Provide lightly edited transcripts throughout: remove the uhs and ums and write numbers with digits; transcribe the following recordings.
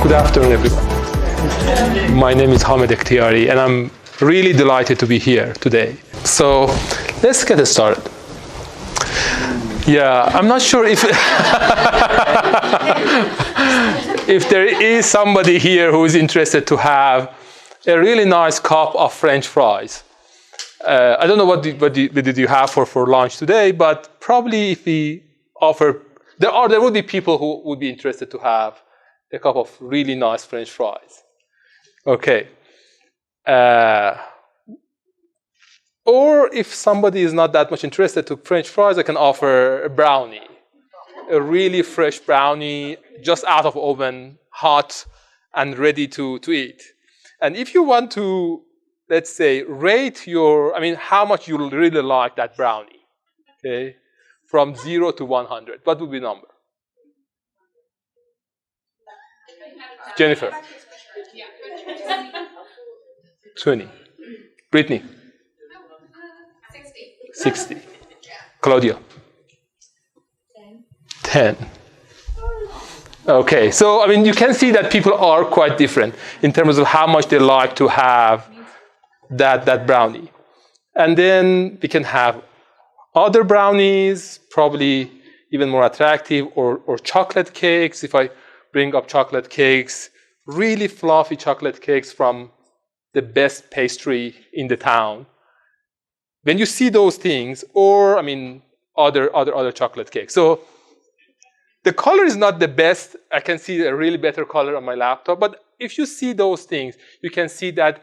Good afternoon, everyone. My name is Hamed Ekhtiyari, and I'm really delighted to be here today. So let's get started. Yeah, I'm not sure if if there is somebody here who is interested to have a really nice cup of French fries. I don't know what did you have for lunch today, but probably if we offer, there would be people who would be interested to have a cup of really nice French fries. Okay. Or if somebody is not that much interested to French fries, I can offer a brownie, a really fresh brownie, just out of oven, hot and ready to eat. And if you want to, let's say, rate how much you really like that brownie, okay, from 0 to 100, what would be the number? Jennifer? 20. Brittany? 60. Claudia? 10. Okay, so you can see that people are quite different in terms of how much they like to have that brownie. And then we can have other brownies, probably even more attractive, or chocolate cakes. If I bring up chocolate cakes, really fluffy chocolate cakes from the best pastry in the town. When you see those things, or other chocolate cakes. So the color is not the best. I can see a really better color on my laptop. But if you see those things, you can see that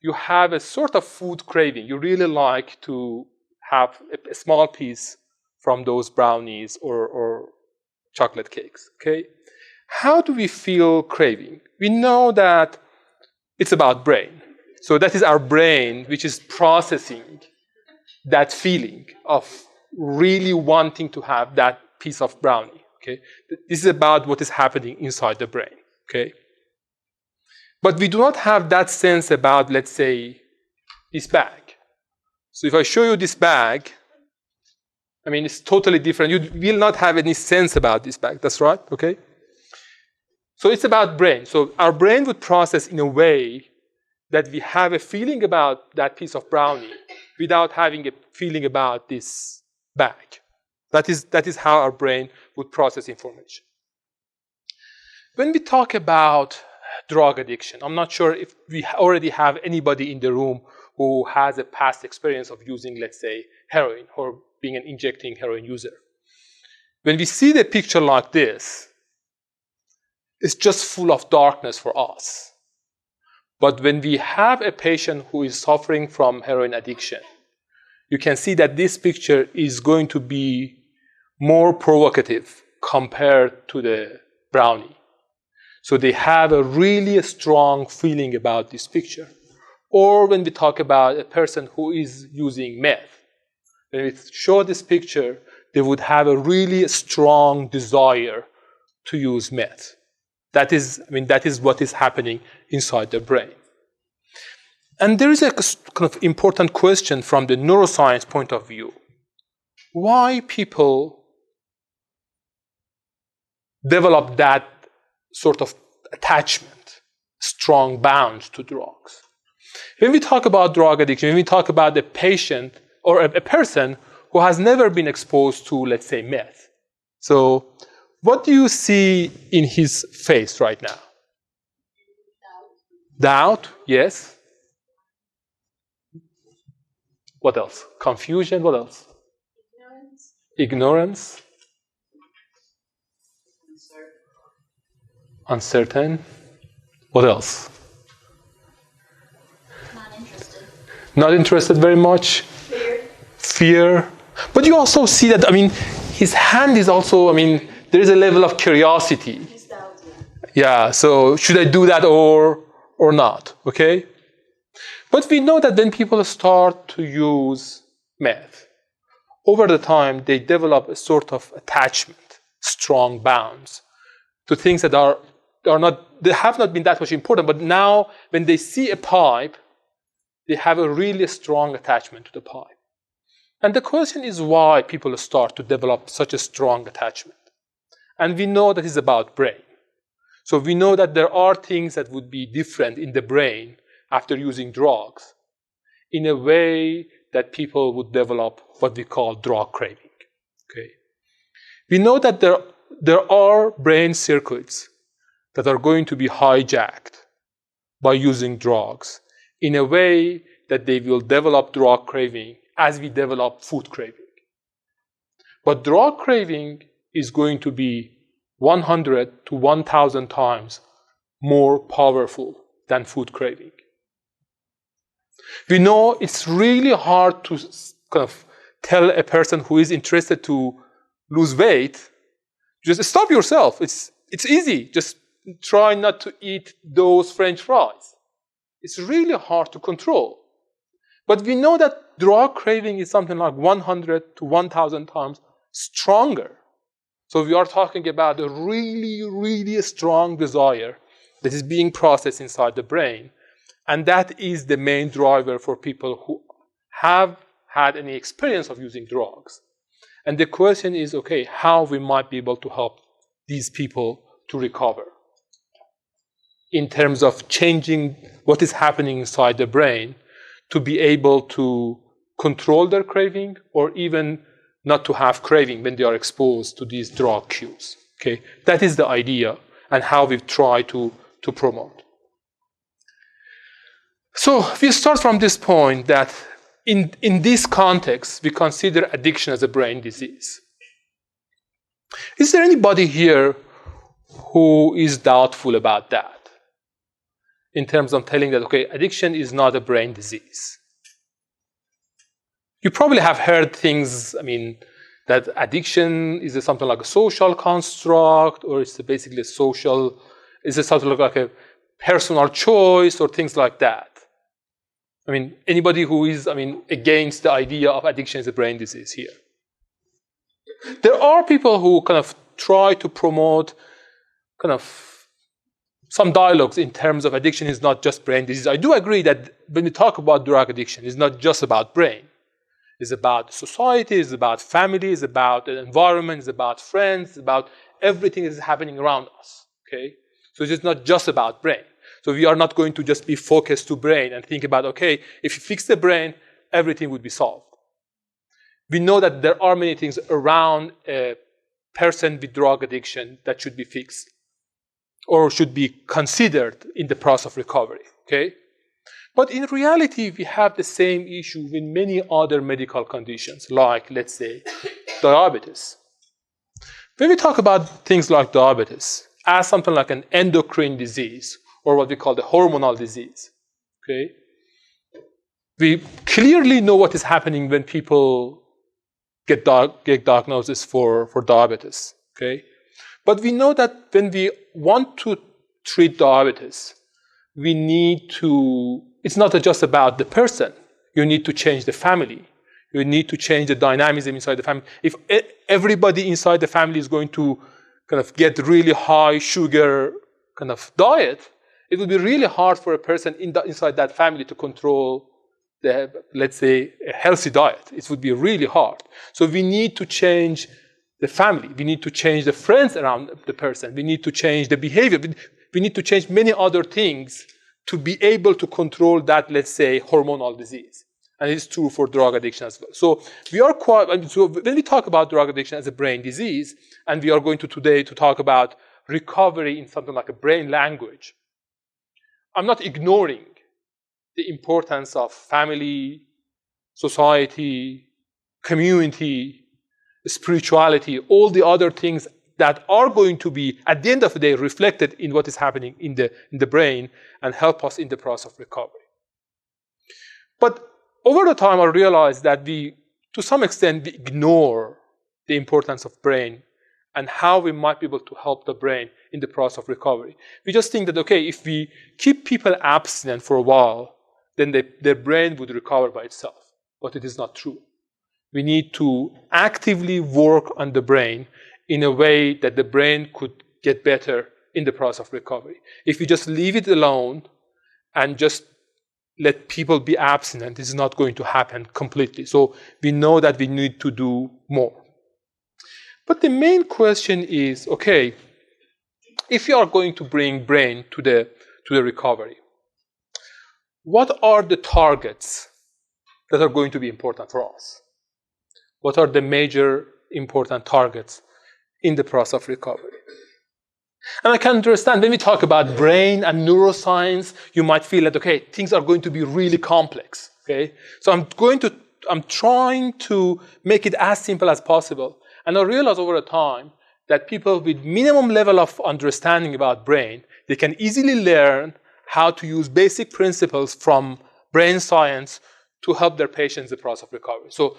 you have a sort of food craving. You really like to have a small piece from those brownies or chocolate cakes. Okay? How do we feel craving? We know that it's about brain. So that is our brain which is processing that feeling of really wanting to have that piece of brownie. Okay? This is about what is happening inside the brain. Okay? But we do not have that sense about, let's say, this bag. So if I show you this bag, it's totally different. You will not have any sense about this bag. That's right? Okay? So it's about brain. So our brain would process in a way that we have a feeling about that piece of brownie without having a feeling about this bag. That is how our brain would process information. When we talk about drug addiction, I'm not sure if we already have anybody in the room who has a past experience of using, let's say, heroin or being an injecting heroin user. When we see the picture like this, it's just full of darkness for us. But when we have a patient who is suffering from heroin addiction, you can see that this picture is going to be more provocative compared to the brownie. So they have a really strong feeling about this picture. Or when we talk about a person who is using meth, when we show this picture, they would have a really strong desire to use meth. That is what is happening inside the brain. And there is a kind of important question from the neuroscience point of view. Why people develop that sort of attachment, strong bound to drugs? When we talk about drug addiction, when we talk about a patient or a person who has never been exposed to, let's say, meth. So what do you see in his face right now? Doubt, yes. What else? Confusion, what else? Ignorance. Uncertain. What else? Not interested very much. Fear. But you also see that, his hand is also, there is a level of curiosity. Yeah, so should I do that or not? Okay? But we know that when people start to use meth, over the time they develop a sort of attachment, strong bounds to things that they have not been that much important, but now when they see a pipe, they have a really strong attachment to the pipe. And the question is why people start to develop such a strong attachment. And we know that it's about brain. So we know that there are things that would be different in the brain after using drugs in a way that people would develop what we call drug craving. Okay. We know that there are brain circuits that are going to be hijacked by using drugs in a way that they will develop drug craving as we develop food craving. But drug craving is going to be 100 to 1,000 times more powerful than food craving. We know it's really hard to kind of tell a person who is interested to lose weight, just stop yourself. It's easy. Just try not to eat those French fries. It's really hard to control. But we know that drug craving is something like 100 to 1,000 times stronger. So we are talking about a really, really strong desire that is being processed inside the brain. And that is the main driver for people who have had any experience of using drugs. And the question is, okay, how we might be able to help these people to recover in terms of changing what is happening inside the brain to be able to control their craving or even not to have craving when they are exposed to these drug cues. Okay? That is the idea and how we try to promote. So we start from this point that in this context, we consider addiction as a brain disease. Is there anybody here who is doubtful about that? In terms of telling that, okay, addiction is not a brain disease. You probably have heard things, that addiction is something like a social construct, or it's basically is it something like a personal choice, or things like that. Anybody who is, against the idea of addiction as a brain disease here? There are people who kind of try to promote kind of some dialogues in terms of addiction is not just brain disease. I do agree that when we talk about drug addiction, it's not just about brain. It's about society, it's about family, it's about the environment, it's about friends, it's about everything that is happening around us. Okay? So it's not just about brain. So we are not going to just be focused to brain and think about, okay, if you fix the brain, everything would be solved. We know that there are many things around a person with drug addiction that should be fixed or should be considered in the process of recovery, okay? But in reality, we have the same issue with many other medical conditions, like, let's say, diabetes. When we talk about things like diabetes as something like an endocrine disease, or what we call the hormonal disease, okay? We clearly know what is happening when people get diagnosis for diabetes, okay? But we know that when we want to treat diabetes, we need to, it's not just about the person. You need to change the family. You need to change the dynamism inside the family. If everybody inside the family is going to kind of get really high sugar kind of diet, it will be really hard for a person inside that family to control let's say, a healthy diet. It would be really hard. So we need to change the family. We need to change the friends around the person. We need to change the behavior. We need to change many other things to be able to control that, let's say, hormonal disease. And it's true for drug addiction as well. So so when we talk about drug addiction as a brain disease, and we are going to today to talk about recovery in something like a brain language, I'm not ignoring the importance of family, society, community, spirituality, all the other things that are going to be, at the end of the day, reflected in what is happening in the brain and help us in the process of recovery. But over the time, I realized that to some extent, we ignore the importance of brain and how we might be able to help the brain in the process of recovery. We just think that, okay, if we keep people abstinent for a while, then their brain would recover by itself. But it is not true. We need to actively work on the brain in a way that the brain could get better in the process of recovery. If we just leave it alone and just let people be abstinent, it's not going to happen completely. So we know that we need to do more. But the main question is, okay, if you are going to bring brain to the recovery, what are the targets that are going to be important for us? What are the major important targets in the process of recovery? And I can understand when we talk about brain and neuroscience, you might feel that, okay, things are going to be really complex, okay? So I'm trying to make it as simple as possible. And I realize over time that people with minimum level of understanding about brain, they can easily learn how to use basic principles from brain science to help their patients in the process of recovery. So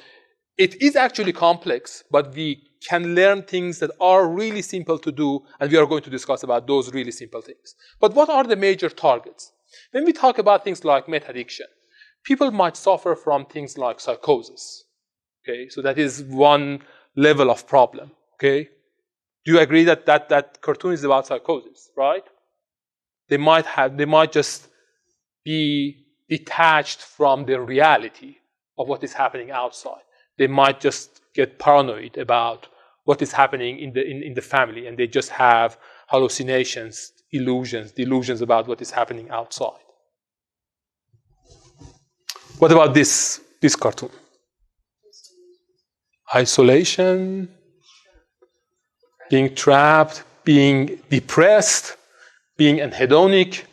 it is actually complex, but we can learn things that are really simple to do, and we are going to discuss about those really simple things. But what are the major targets? When we talk about things like meth addiction, people might suffer from things like psychosis. Okay, so that is one level of problem. Okay, do you agree that that cartoon is about psychosis, right? They might just be detached from the reality of what is happening outside. They might just get paranoid about what is happening in the family, and they just have hallucinations, delusions about what is happening outside. What about this cartoon? Isolation, being trapped, being depressed, being anhedonic.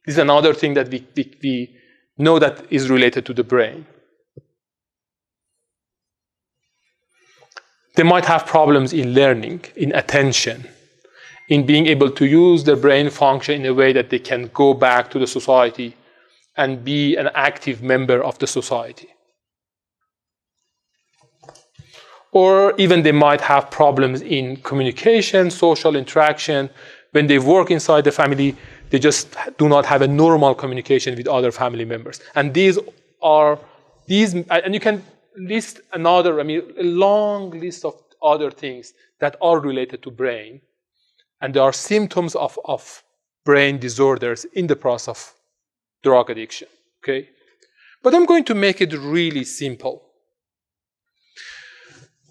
This is another thing that we know that is related to the brain. They might have problems in learning, in attention, in being able to use their brain function in a way that they can go back to the society and be an active member of the society. Or even they might have problems in communication, social interaction. When they work inside the family, they just do not have a normal communication with other family members. And and you can list a long list of other things that are related to brain. And there are symptoms of brain disorders in the process of drug addiction, okay? But I'm going to make it really simple.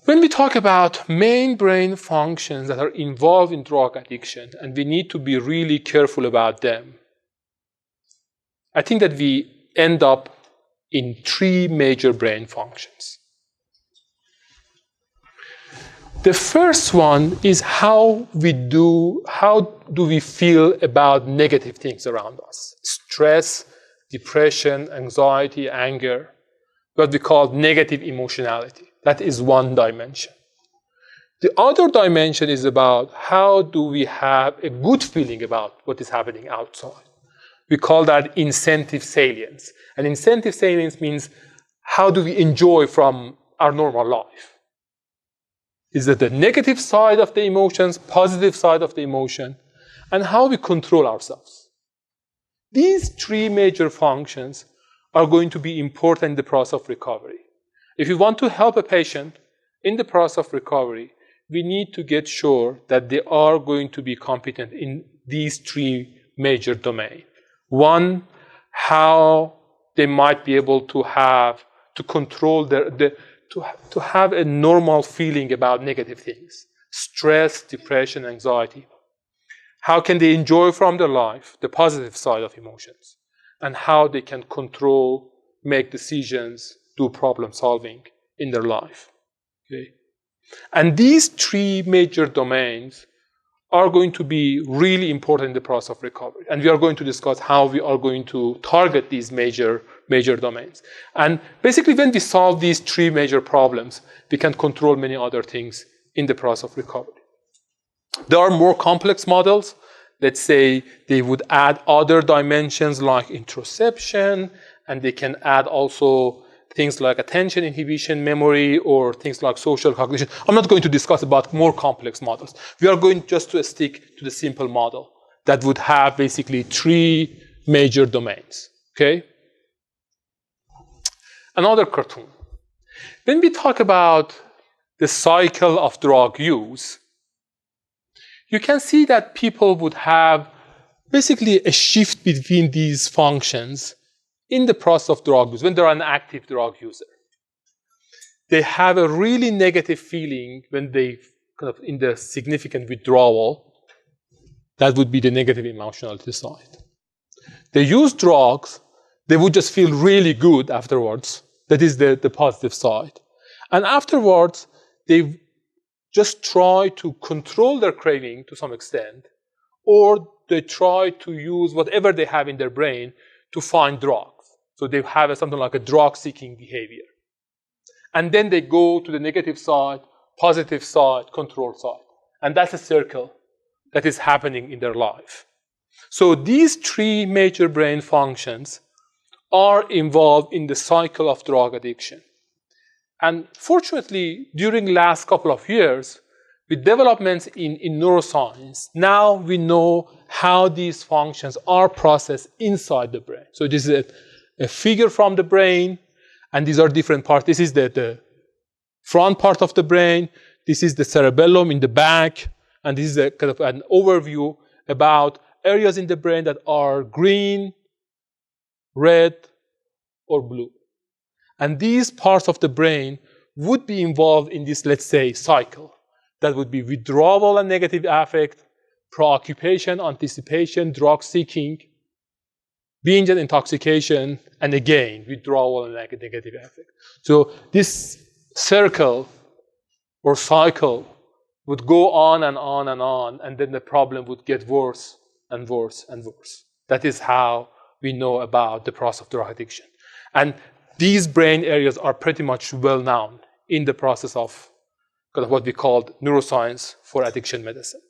When we talk about main brain functions that are involved in drug addiction, and we need to be really careful about them, I think that we end up in 3 major brain functions. The first one is how do we feel about negative things around us? Stress, depression, anxiety, anger, what we call negative emotionality. That is one dimension. The other dimension is about how do we have a good feeling about what is happening outside. We call that incentive salience. And incentive salience means how do we enjoy from our normal life? Is it the negative side of the emotions, positive side of the emotion, and how we control ourselves? These 3 major functions are going to be important in the process of recovery. If we want to help a patient in the process of recovery, we need to get sure that they are going to be competent in these 3 major domains. One, how they might be able to control to have a normal feeling about negative things, stress, depression, anxiety. How can they enjoy from their life the positive side of emotions, and how they can control, make decisions, do problem solving in their life. Okay? And these 3 major domains are going to be really important in the process of recovery. And we are going to discuss how we are going to target these major domains. And basically, when we solve these 3 major problems, we can control many other things in the process of recovery. There are more complex models. Let's say they would add other dimensions like interoception, and they can add also things like attention inhibition, memory, or things like social cognition. I'm not going to discuss about more complex models. We are going just to stick to the simple model that would have basically 3 major domains, okay? Another cartoon. When we talk about the cycle of drug use, you can see that people would have basically a shift between these functions in the process of drug use, when they're an active drug user. They have a really negative feeling when they in the significant withdrawal. That would be the negative emotionality side. They use drugs, they would just feel really good afterwards. That is the positive side. And afterwards, they just try to control their craving to some extent, or they try to use whatever they have in their brain to find drugs. So they have something like a drug-seeking behavior. And then they go to the negative side, positive side, control side. And that's a circle that is happening in their life. So these three major brain functions are involved in the cycle of drug addiction. And fortunately, during the last couple of years, with developments in neuroscience, now we know how these functions are processed inside the brain. So this is a figure from the brain, and these are different parts. This is the front part of the brain. This is the cerebellum in the back. And this is a kind of an overview about areas in the brain that are green, red, or blue. And these parts of the brain would be involved in this, let's say, cycle. That would be withdrawal and negative affect, preoccupation, anticipation, drug seeking, binge and intoxication, and again, withdrawal and negative affect. So this circle or cycle would go on and on and on, and then the problem would get worse and worse and worse. That is how we know about the process of drug addiction. And these brain areas are pretty much well known in the process of kind of what we call neuroscience for addiction medicine.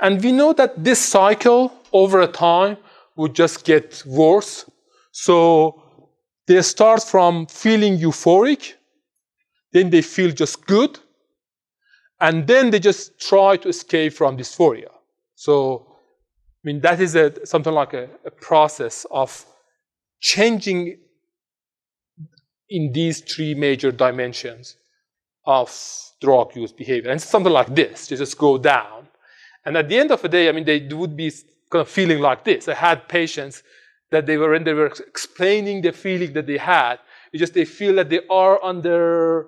And we know that this cycle over a time would just get worse. So they start from feeling euphoric, then they feel just good, and then they just try to escape from dysphoria. So, I mean, that is something like a process of changing in these three major dimensions of drug use behavior. And something like this, they just go down. And at the end of the day, I mean, they would be kind of feeling like this. I had patients that they were explaining the feeling that they had. It's just they feel that they are under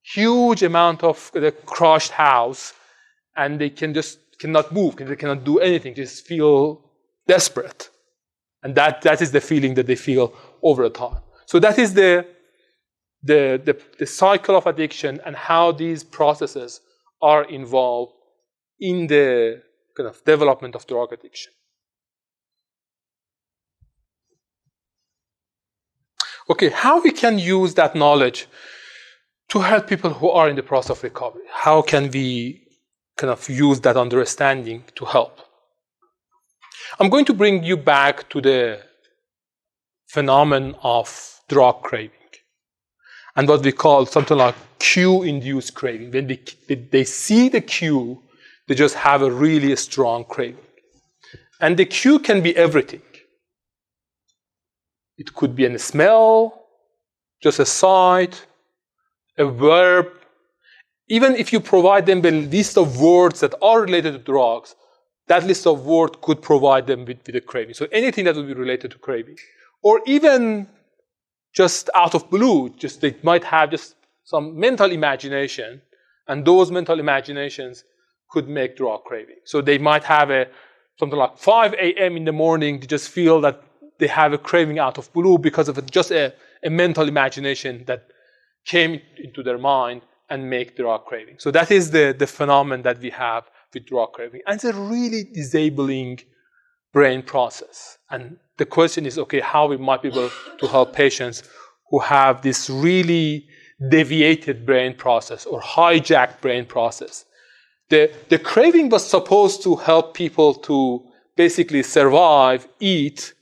huge amount of the crushed house, and they cannot move, they cannot do anything, just feel desperate. And that is the feeling that they feel over time. So that is the cycle of addiction and how these processes are involved in the kind of development of drug addiction. Okay, how we can use that knowledge to help people who are in the process of recovery? How can we kind of use that understanding to help? I'm going to bring you back to the phenomenon of drug craving and what we call something like cue-induced craving. When they see the cue, they just have a really strong craving. And the cue can be everything. It could be a smell, just a sight, a verb. Even if you provide them a list of words that are related to drugs, that list of words could provide them with a craving. So anything that would be related to craving. Or even just out of blue, just they might have just some mental imagination, and those mental imaginations could make drug craving. So they might have something like 5 a.m. in the morning, they just feel that they have a craving out of blue because of just a mental imagination that came into their mind and make drug craving. So that is the phenomenon that we have with drug craving. And it's a really disabling brain process. And the question is, okay, how we might be able to help patients who have this really deviated brain process or hijacked brain process. The craving was supposed to help people to basically survive, eat,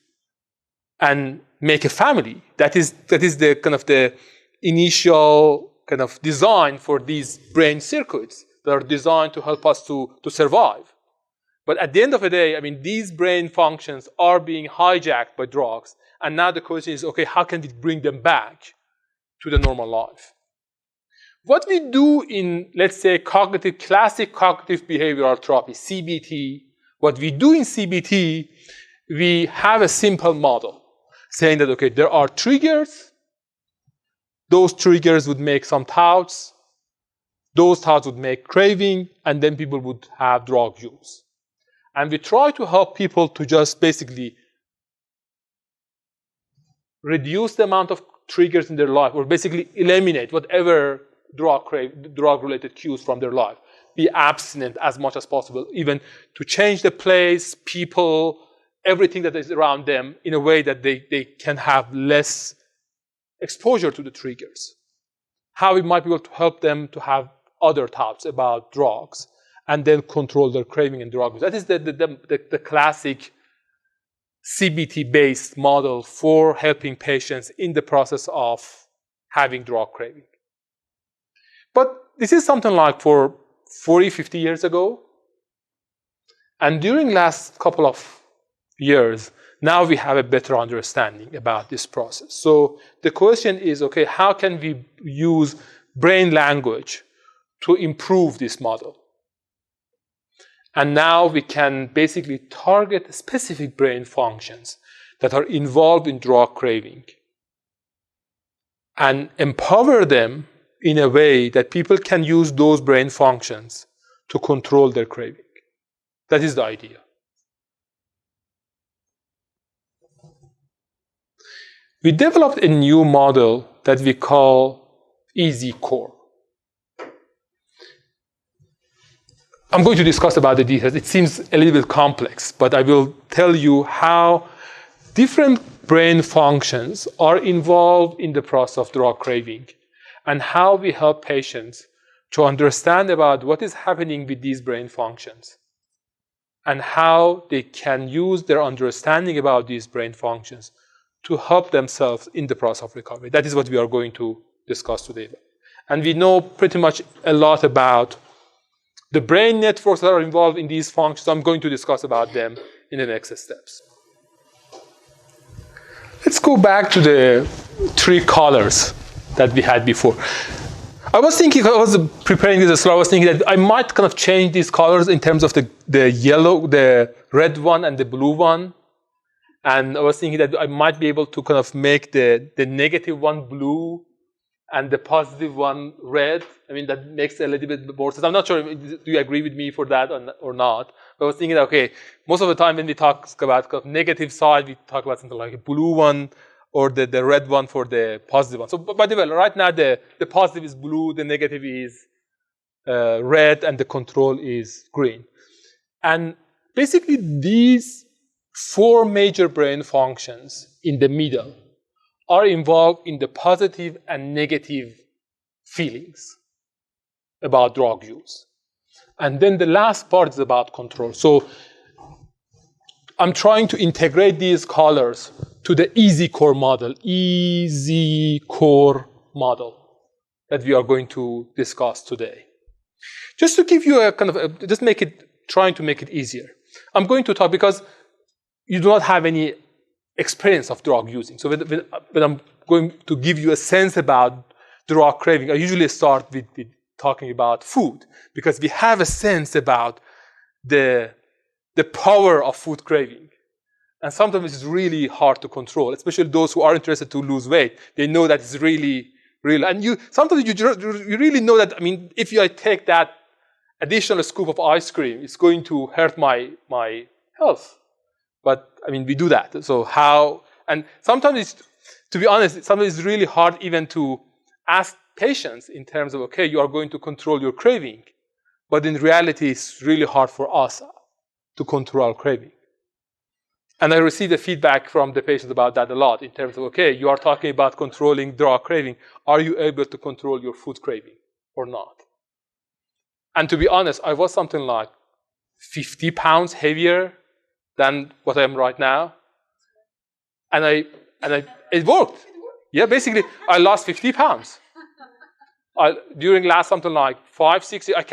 and make a family. That is the kind of the initial kind of design for these brain circuits that are designed to help us to survive. But at the end of the day, I mean, these brain functions are being hijacked by drugs. And now the question is, okay, how can we bring them back to the normal life? What we do in, let's say, classic cognitive behavioral therapy, CBT, what we do in CBT, we have a simple model saying that, okay, there are triggers. Those triggers would make some thoughts. Those thoughts would make craving, and then people would have drug use. And we try to help people to just basically reduce the amount of triggers in their life, or basically eliminate whatever drug-related cues from their life. Be abstinent as much as possible, even to change the place, people, everything that is around them in a way that they can have less exposure to the triggers. How we might be able to help them to have other thoughts about drugs and then control their craving and drug use. That is the classic CBT-based model for helping patients in the process of having drug craving. But this is something like for 40, 50 years ago. And during last couple of years, now we have a better understanding about this process. So the question is, okay, how can we use brain language to improve this model? And now we can basically target specific brain functions that are involved in drug craving and empower them in a way that people can use those brain functions to control their craving. That is the idea. We developed a new model that we call Easy Core. I'm going to discuss about the details. It seems a little bit complex, but I will tell you how different brain functions are involved in the process of drug craving and how we help patients to understand about what is happening with these brain functions and how they can use their understanding about these brain functions to help themselves in the process of recovery. That is what we are going to discuss today. And we know pretty much a lot about the brain networks that are involved in these functions. I'm going to discuss about them in the next steps. Let's go back to the three colors that we had before. I was preparing this slide, I was thinking that I might kind of change these colors in terms of the yellow, the red one and the blue one. And I was thinking that I might be able to kind of make the negative one blue and the positive one red. I mean, that makes a little bit more sense. I'm not sure, do you agree with me for that or not? But I was thinking that, okay, most of the time when we talk about kind of negative side, we talk about something like a blue one or the red one for the positive one. So, by the way, right now the positive is blue, the negative is red, and the control is green. And basically these four major brain functions in the middle are involved in the positive and negative feelings about drug use. And then the last part is about control. So I'm trying to integrate these colors to the Easy Core model, Easy Core model that we are going to discuss today. Just to give you a kind of, trying to make it easier. I'm going to talk because you do not have any experience of drug using. So when I'm going to give you a sense about drug craving, I usually start with talking about food because we have a sense about the power of food craving. And sometimes it's really hard to control, especially those who are interested to lose weight. They know that it's really, really, and sometimes you really know that, I mean, if I take that additional scoop of ice cream, it's going to hurt my health. But, I mean, we do that. So how, and sometimes to be honest, sometimes it's really hard even to ask patients in terms of, okay, you are going to control your craving. But in reality, it's really hard for us to control our craving. And I received the feedback from the patients about that a lot in terms of, okay, you are talking about controlling drug craving. Are you able to control your food craving or not? And to be honest, I was something like 50 pounds heavier than what I am right now. And it worked. Yeah, basically, I lost 50 pounds. During last something like 5, 6 years,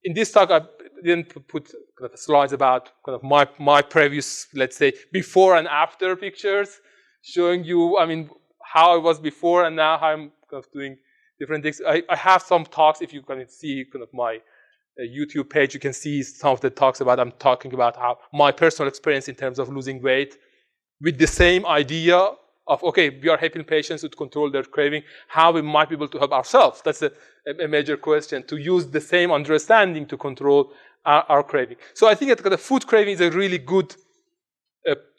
in this talk, I didn't put kind of slides about kind of my previous, let's say, before and after pictures, showing you, how I was before and now how I'm kind of doing different things. I have some talks, if you can see kind of my YouTube page, you can see some of the talks I'm talking about how my personal experience in terms of losing weight with the same idea of, okay, we are helping patients to control their craving, how we might be able to help ourselves. That's a major question, to use the same understanding to control our craving. So I think that the food craving is a really good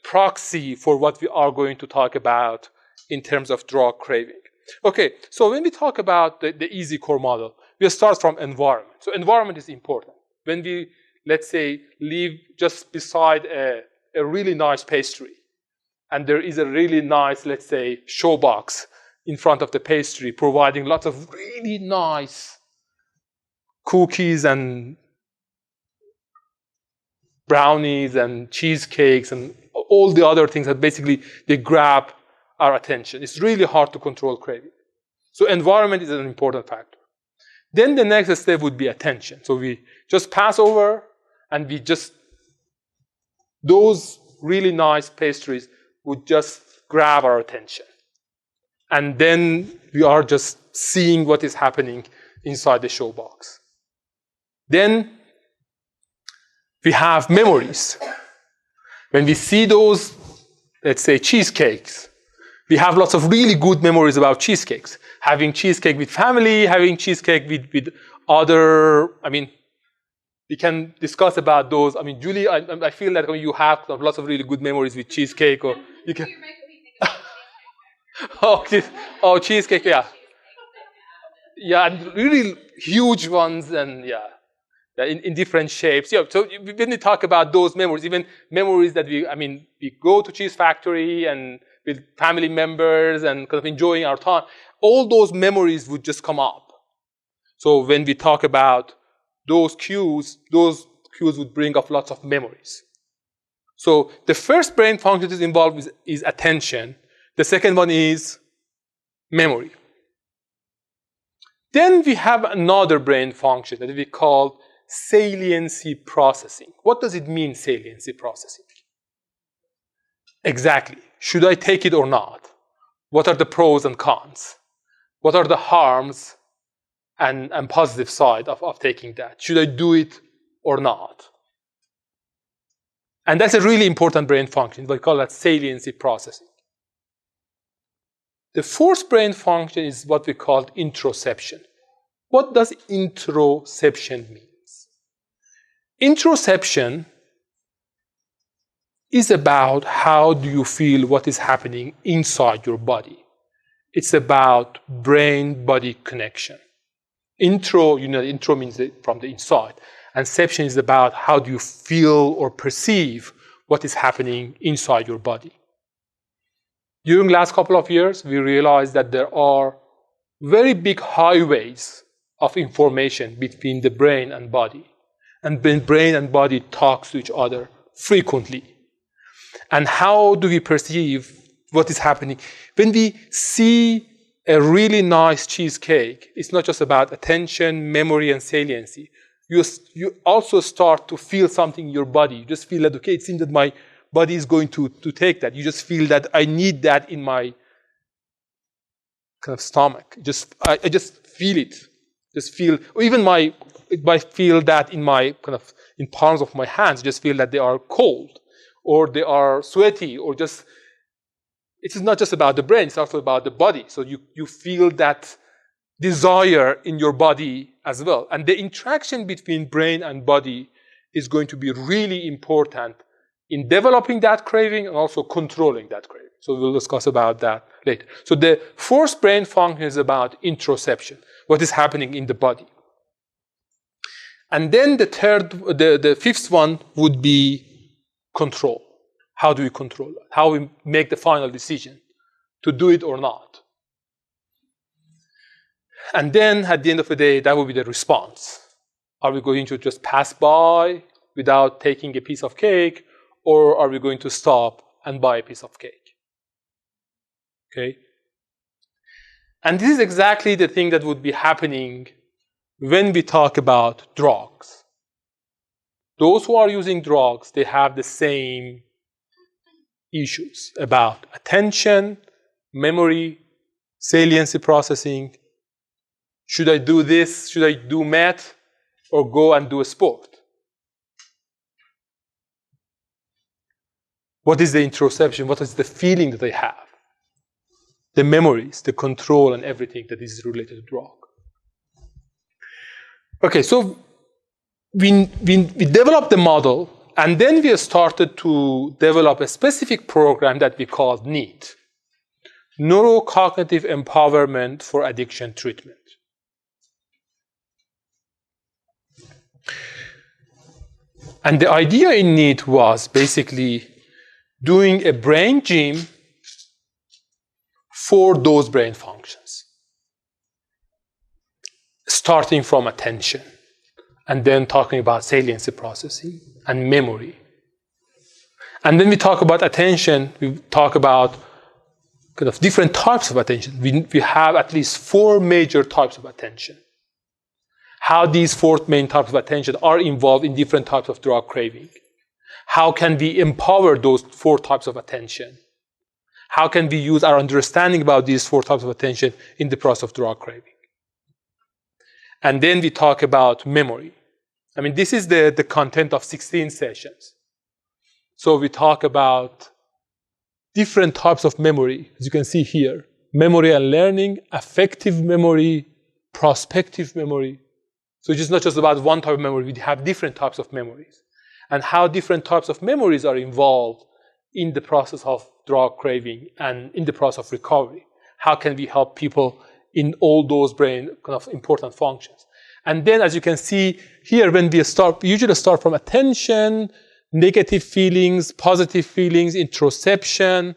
proxy for what we are going to talk about in terms of drug craving. Okay, so when we talk about the easy core model, we start from environment. So environment is important. When we, let's say, live just beside a really nice pastry, and there is a really nice, let's say, showbox in front of the pastry, providing lots of really nice cookies and brownies and cheesecakes and all the other things that basically they grab our attention. It's really hard to control craving. So environment is an important factor. Then the next step would be attention. So we just pass over and those really nice pastries would just grab our attention. And then we are just seeing what is happening inside the showbox. Then we have memories. When we see those, let's say, cheesecakes, we have lots of really good memories about cheesecakes. Having cheesecake with family, having cheesecake with other, we can discuss about those. Julie, I feel that you have lots of really good memories with cheesecake, or you can. Cheesecake, yeah. Yeah, and really huge ones, and in different shapes. Yeah, so when we talk about those memories, even memories that we go to Cheese Factory and with family members and kind of enjoying our time, all those memories would just come up. So when we talk about those cues would bring up lots of memories. So the first brain function that is involved is attention. The second one is memory. Then we have another brain function that we call saliency processing. What does it mean, saliency processing? Exactly. Should I take it or not? What are the pros and cons? What are the harms and positive side of taking that? Should I do it or not? And that's a really important brain function. We call that saliency processing. The fourth brain function is what we call interoception. What does interoception mean? Interoception is about how do you feel what is happening inside your body. It's about brain-body connection. Intro means from the inside. And ception is about how do you feel or perceive what is happening inside your body. During the last couple of years, we realized that there are very big highways of information between the brain and body. And when brain and body talks to each other frequently. And how do we perceive what is happening? When we see a really nice cheesecake, it's not just about attention, memory, and saliency. You also start to feel something in your body. You just feel that, okay, it seems that my body is going to take that. You just feel that I need that in my kind of stomach. I just feel it. Or even I feel that in palms of my hands, just feel that they are cold, or they are sweaty, or it is not just about the brain, it's also about the body. So you feel that desire in your body as well. And the interaction between brain and body is going to be really important in developing that craving and also controlling that craving. So we'll discuss about that later. So the fourth brain function is about interoception, what is happening in the body. And then the fifth one would be control. How do we control that? How we make the final decision to do it or not. And then at the end of the day, that will be the response. Are we going to just pass by without taking a piece of cake, or are we going to stop and buy a piece of cake? Okay? And this is exactly the thing that would be happening when we talk about drugs. Those who are using drugs, they have the same issues about attention, memory, saliency processing. Should I do this? Should I do meth? Or go and do a sport? What is the interoception? What is the feeling that I have? The memories, the control, and everything that is related to drug. Okay, so we developed the model, and then we started to develop a specific program that we called NEAT, Neurocognitive Empowerment for Addiction Treatment. And the idea in NEAT was basically doing a brain gym for those brain functions, starting from attention, and then talking about saliency processing and memory. And when we talk about attention, we talk about kind of different types of attention. We have at least 4 major types of attention. How these 4 main types of attention are involved in different types of drug craving. How can we empower those 4 types of attention? How can we use our understanding about these 4 types of attention in the process of drug craving? And then we talk about memory. I mean, this is the content of 16 sessions. So we talk about different types of memory, as you can see here. Memory and learning, affective memory, prospective memory. So it's not just about one type of memory, we have different types of memories. And how different types of memories are involved in the process of drug craving and in the process of recovery. How can we help people in all those brain kind of important functions? And then, as you can see here, when we usually start from attention, negative feelings, positive feelings, interoception,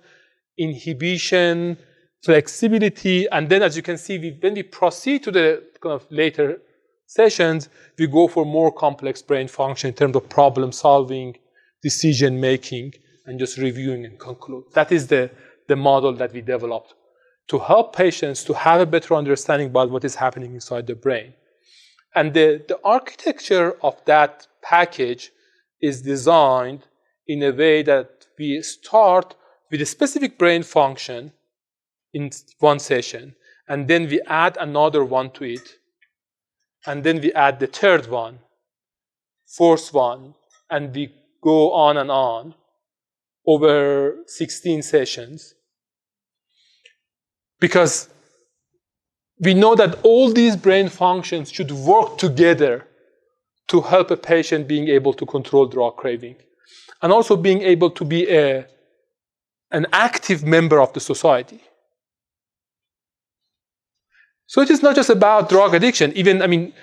inhibition, flexibility, and then, as you can see, when we proceed to the kind of later sessions, we go for more complex brain function in terms of problem solving, decision making, and just reviewing and conclude. That is the model that we developed to help patients to have a better understanding about what is happening inside the brain. And the architecture of that package is designed in a way that we start with a specific brain function in one session, and then we add another one to it, and then we add the third one, fourth one, and we go on and on over 16 sessions. Because we know that all these brain functions should work together to help a patient being able to control drug craving, and also being able to be an active member of the society. So it is not just about drug addiction. Even, I mean,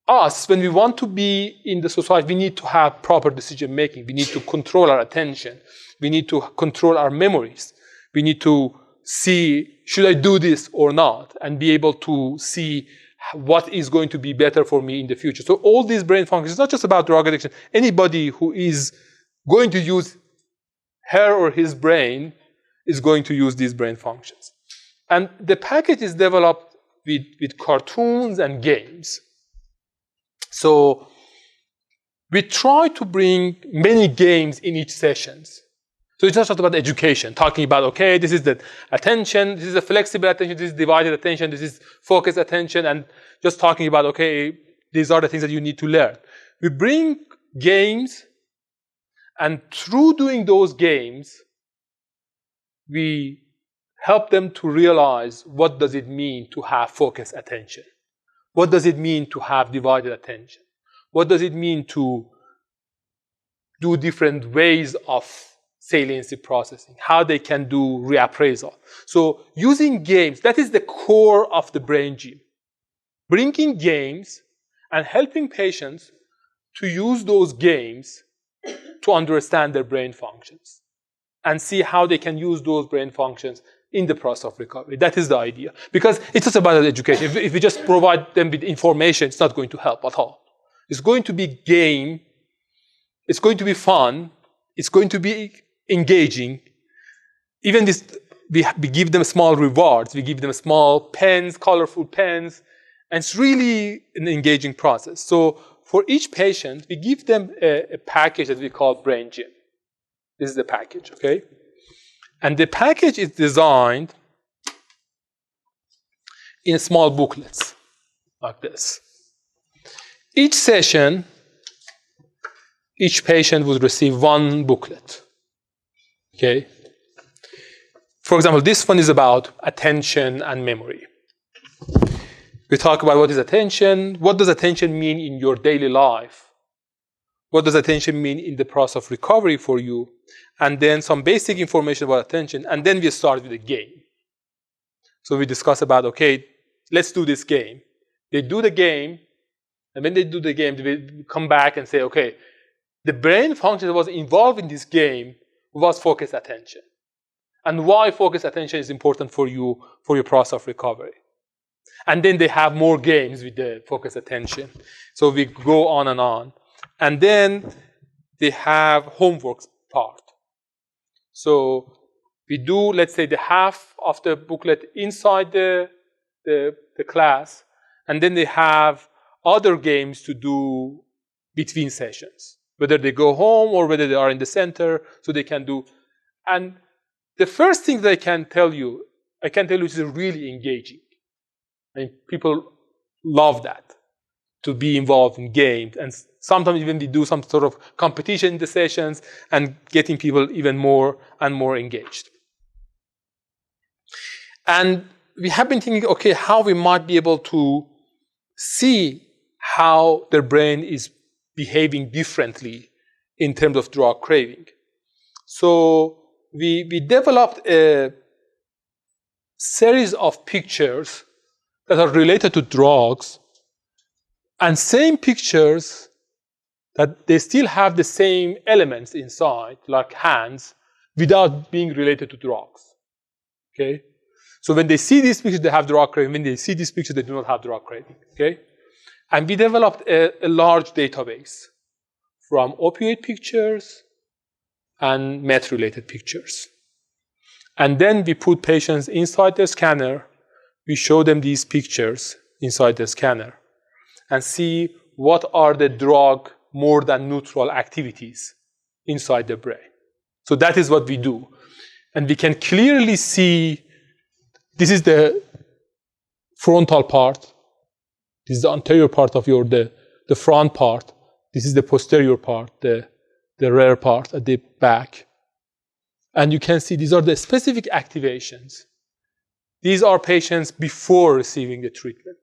us, when we want to be in the society, we need to have proper decision making. We need to control our attention. We need to control our memories. We need to see, should I do this or not? And be able to see what is going to be better for me in the future. So all these brain functions, it's not just about drug addiction. Anybody who is going to use her or his brain is going to use these brain functions. And the package is developed with cartoons and games. So we try to bring many games in each sessions. So it's not just about education, talking about, okay, this is the attention, this is the flexible attention, this is divided attention, this is focused attention, and just talking about, okay, these are the things that you need to learn. We bring games, and through doing those games, we help them to realize what does it mean to have focused attention. What does it mean to have divided attention? What does it mean to do different ways of saliency processing? How they can do reappraisal. So using games, that is the core of the brain gym. Bringing games and helping patients to use those games to understand their brain functions and see how they can use those brain functions in the process of recovery. That is the idea. Because it's just about education. If we just provide them with information, it's not going to help at all. It's going to be game. It's going to be fun. It's going to be engaging. Even this, we give them small rewards. We give them small pens, colorful pens. And it's really an engaging process. So for each patient, we give them a package that we call Brain Gym. This is the package, okay? And the package is designed in small booklets like this. Each session, each patient would receive one booklet, okay? For example, this one is about attention and memory. We talk about what is attention, what does attention mean in your daily life, what does attention mean in the process of recovery for you, and then some basic information about attention, and then we start with a game. So we discuss about, okay, let's do this game. They do the game, and when they do the game, they come back and say, okay, the brain function that was involved in this game was focused attention. And why focused attention is important for you, for your process of recovery. And then they have more games with the focused attention. So we go on and on. And then they have homework part. So we do, let's say, the half of the booklet inside the class, and then they have other games to do between sessions, whether they go home or whether they are in the center, so they can do. And the first thing that I can tell you is really engaging. I mean, people love that, to be involved in games. And sometimes even we do some sort of competition in the sessions and getting people even more and more engaged. And we have been thinking, okay, how we might be able to see how their brain is behaving differently in terms of drug craving. So we developed a series of pictures that are related to drugs, and same pictures that they still have the same elements inside, like hands, without being related to drugs. Okay? So when they see these pictures, they have drug craving. When they see these pictures, they do not have drug craving. Okay? And we developed a large database from opioid pictures and meth-related pictures. And then we put patients inside the scanner. We show them these pictures inside the scanner and see what are the drug more than neutral activities inside the brain. So that is what we do. And we can clearly see, this is the frontal part. This is the anterior part of the front part. This is the posterior part, the rear part at the back. And you can see these are the specific activations. These are patients before receiving the treatment.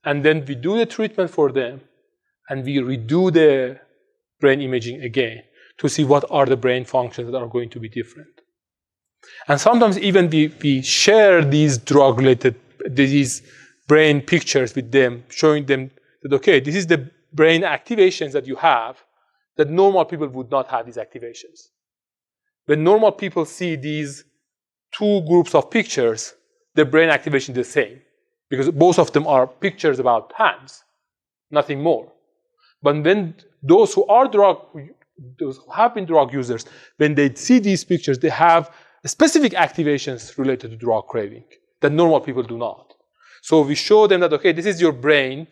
And then we do the treatment for them, and we redo the brain imaging again to see what are the brain functions that are going to be different. And sometimes even we share these drug-related, these brain pictures with them, showing them that, okay, this is the brain activations that you have, that normal people would not have these activations. When normal people see these two groups of pictures, the brain activation is the same, because both of them are pictures about hands, nothing more. But when those who have been drug users, when they see these pictures, they have specific activations related to drug craving that normal people do not. So we show them that, okay, this is your brain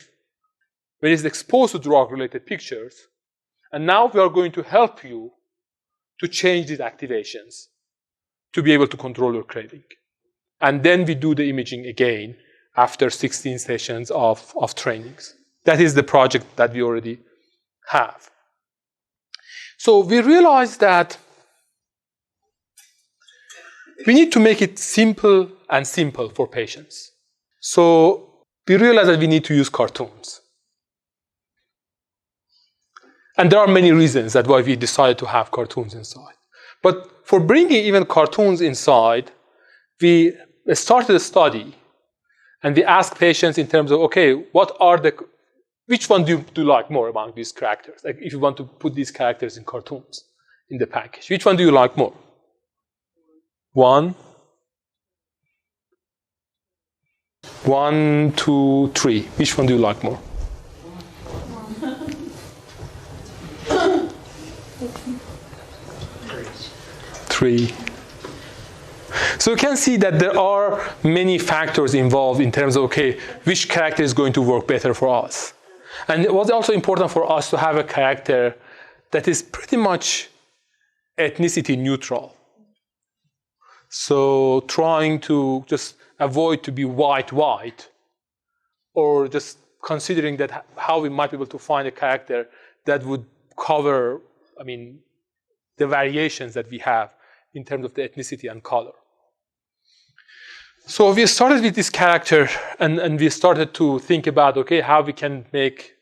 when it's exposed to drug-related pictures, and now we are going to help you to change these activations to be able to control your craving. And then we do the imaging again after 16 sessions of trainings. That is the project that we already have. So we realized that we need to make it simple and simple for patients. So we realized that we need to use cartoons. And there are many reasons that's why we decided to have cartoons inside. But for bringing even cartoons inside, we started a study, and we asked patients in terms of, okay, which one do you like more among these characters? Like if you want to put these characters in cartoons in the package, which one do you like more? 1, 2, 3. Which one do you like more? 3. So you can see that there are many factors involved in terms of, okay, which character is going to work better for us. And it was also important for us to have a character that is pretty much ethnicity neutral. So trying to just avoid to be white, or just considering that how we might be able to find a character that would cover, the variations that we have in terms of the ethnicity and color. So we started with this character, and we started to think about, okay, how we can make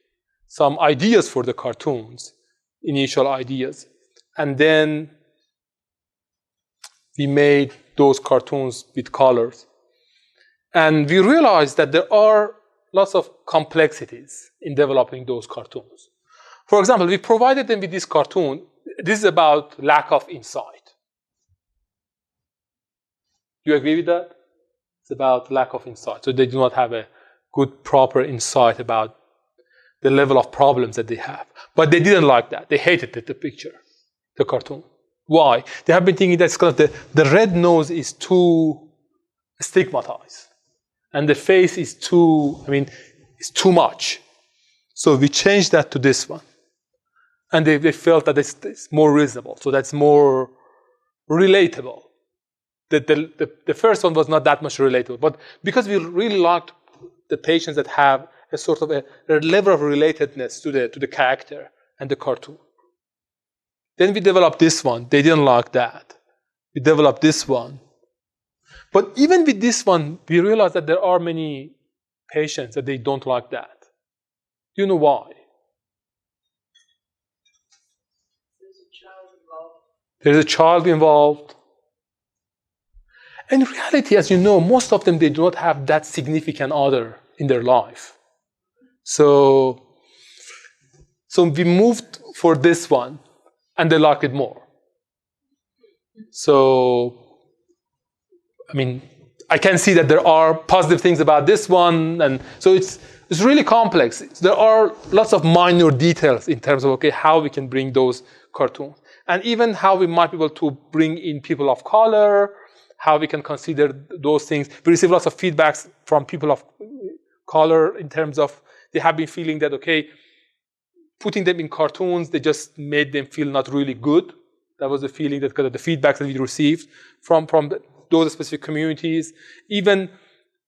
some ideas for the cartoons, initial ideas. And then we made those cartoons with colors. And we realized that there are lots of complexities in developing those cartoons. For example, we provided them with this cartoon. This is about lack of insight. Do you agree with that? It's about lack of insight. So they do not have a good, proper insight about the level of problems that they have. But they didn't like that. They hated the picture, the cartoon. Why? They have been thinking that kind of the red nose is too stigmatized. And the face is it's too much. So we changed that to this one. And they felt that it's more reasonable. So that's more relatable. The first one was not that much relatable. But because we really liked the patients that have a sort of a level of relatedness to the character and the cartoon. Then we developed this one. They didn't like that. We developed this one. But even with this one, we realized that there are many patients that they don't like that. Do you know why? There's a child involved. In reality, as you know, most of them, they do not have that significant other in their life. So we moved for this one, and they liked it more. So, I can see that there are positive things about this one, and so it's really complex. There are lots of minor details in terms of, how we can bring those cartoons. And even how we might be able to bring in people of color, how we can consider those things. We receive lots of feedbacks from people of color in terms of they have been feeling that, putting them in cartoons, they just made them feel not really good. That was the feeling, that the feedbacks that we received from those specific communities. Even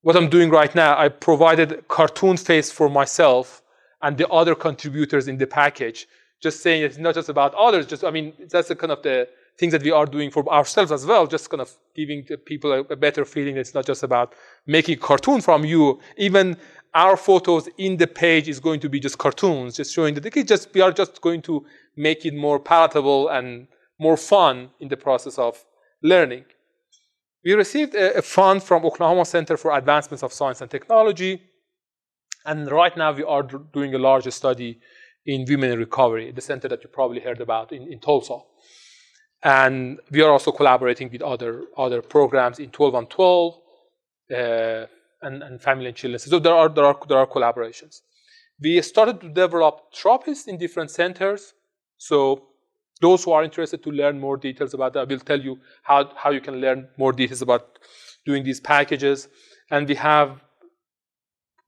what I'm doing right now, I provided cartoon face for myself and the other contributors in the package, just saying it's not just about others. That's the kind of the things that we are doing for ourselves as well, just kind of giving the people a better feeling. It's not just about making a cartoon from you. Even our photos in the page is going to be just cartoons, just showing that we are just going to make it more palatable and more fun in the process of learning. We received a fund from Oklahoma Center for Advancements of Science and Technology. And right now we are doing a large study in women in recovery, the center that you probably heard about in Tulsa. And we are also collaborating with other programs in 12 on 12 and family and children. So there are collaborations. We started to develop therapists in different centers. So those who are interested to learn more details about that, I will tell you how you can learn more details about doing these packages. And we have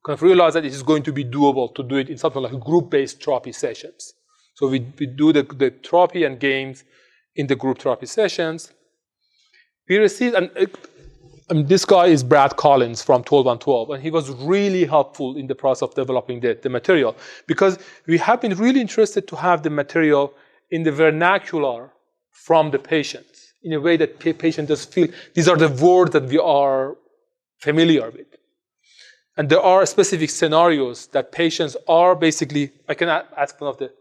kind of realized that it is going to be doable to do it in something like group-based therapy sessions. So we do the therapy and games in the group therapy sessions. We received, this guy is Brad Collins from 12 on 12, and he was really helpful in the process of developing the material, because we have been really interested to have the material in the vernacular from the patients, in a way that patient just feel these are the words that we are familiar with. And there are specific scenarios that patients are basically, I can ask one of the,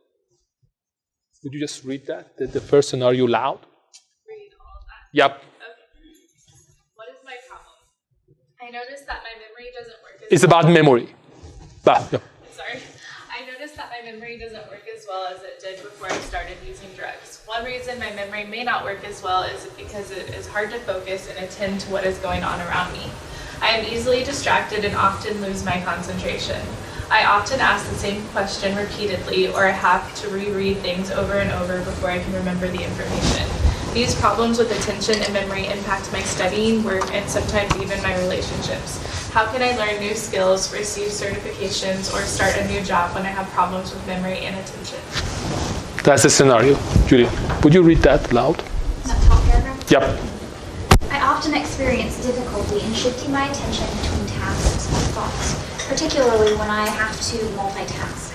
would you just read that, the first scenario loud? Read all of that? Yep. Okay. What is my problem? I noticed that my memory doesn't work as It's about memory. Yeah. Sorry. I noticed that my memory doesn't work as well as it did before I started using drugs. One reason my memory may not work as well is because it is hard to focus and attend to what is going on around me. I am easily distracted and often lose my concentration. I often ask the same question repeatedly, or I have to reread things over and over before I can remember the information. These problems with attention and memory impact my studying, work, and sometimes even my relationships. How can I learn new skills, receive certifications, or start a new job when I have problems with memory and attention? That's the scenario. Julia, would you read that loud? That top paragraph? Yep. I often experience difficulty in shifting my attention between tasks and thoughts, particularly when I have to multitask.